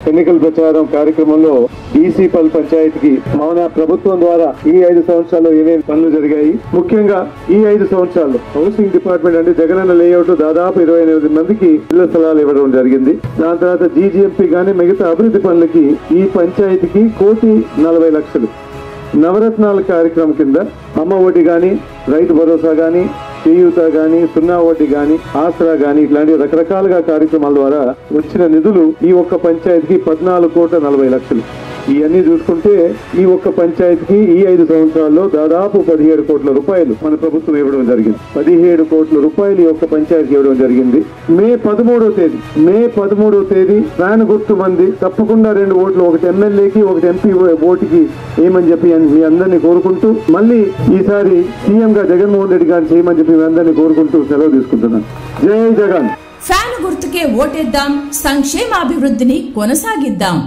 ఎన్నికల ప్రచారం కార్యక్రమంలో ఈసీపల్ పంచాయతీకి మన ప్రభుత్వం ద్వారా ఈ 5 సంవత్సరాల్లో ఏమేమి పనులు జరిగాయి, ముఖ్యంగా ఈ 5 సంవత్సరాల్లో హౌసింగ్ డిపార్ట్మెంట్ అంటే జగనన్న లేఅవుట్ దాదాపు 28 మందికి ఇళ్ల స్థలాలు ఇవ్వడం జరిగింది. దాని తర్వాత జీజీఎంపీ గానీ మిగతా అభివృద్ధి పనులకి ఈ పంచాయతీకి 1,40,00,000. నవరత్నాల కార్యక్రమం కింద అమ్మ ఒడి గాని, రైతు భరోసా గాని, చేయూత గాని, 0 వడ్డీ గాని, ఆసరా గాని ఇట్లాంటి రకరకాలుగా కార్యక్రమాల ద్వారా వచ్చిన నిధులు ఈ ఒక్క పంచాయతీకి 14,40,00,000. ఇవన్నీ చూసుకుంటే ఈ ఒక్క పంచాయతీకి ఈ 5 సంవత్సరాల్లో దాదాపు 17 కోట్ల రూపాయలు మన ప్రభుత్వం ఇవ్వడం జరిగింది. 17 కోట్ల రూపాయలు ఈ ఒక్క పంచాయతీకి ఇవ్వడం జరిగింది. మే 13వ తేదీ ఫ్యాన్ గుర్తు మంది తప్పకుండా 2 ఓట్లు, ఒకటి ఎమ్మెల్యేకి ఒకటి ఎంపీ ఓటుకి ఏమని చెప్పి మీ అందరినీ కోరుకుంటూ, మళ్ళీ ఈసారి సీఎం గా జగన్మోహన్ రెడ్డి గారిని చేయమని చెప్పి మీ అందరినీ కోరుకుంటూ సెలవు తీసుకుంటున్నాను. జై జగన్. ఫ్యాన్ గుర్తుకే ఓటేద్దాం, సంక్షేమాభివృద్ధిని కొనసాగిద్దాం.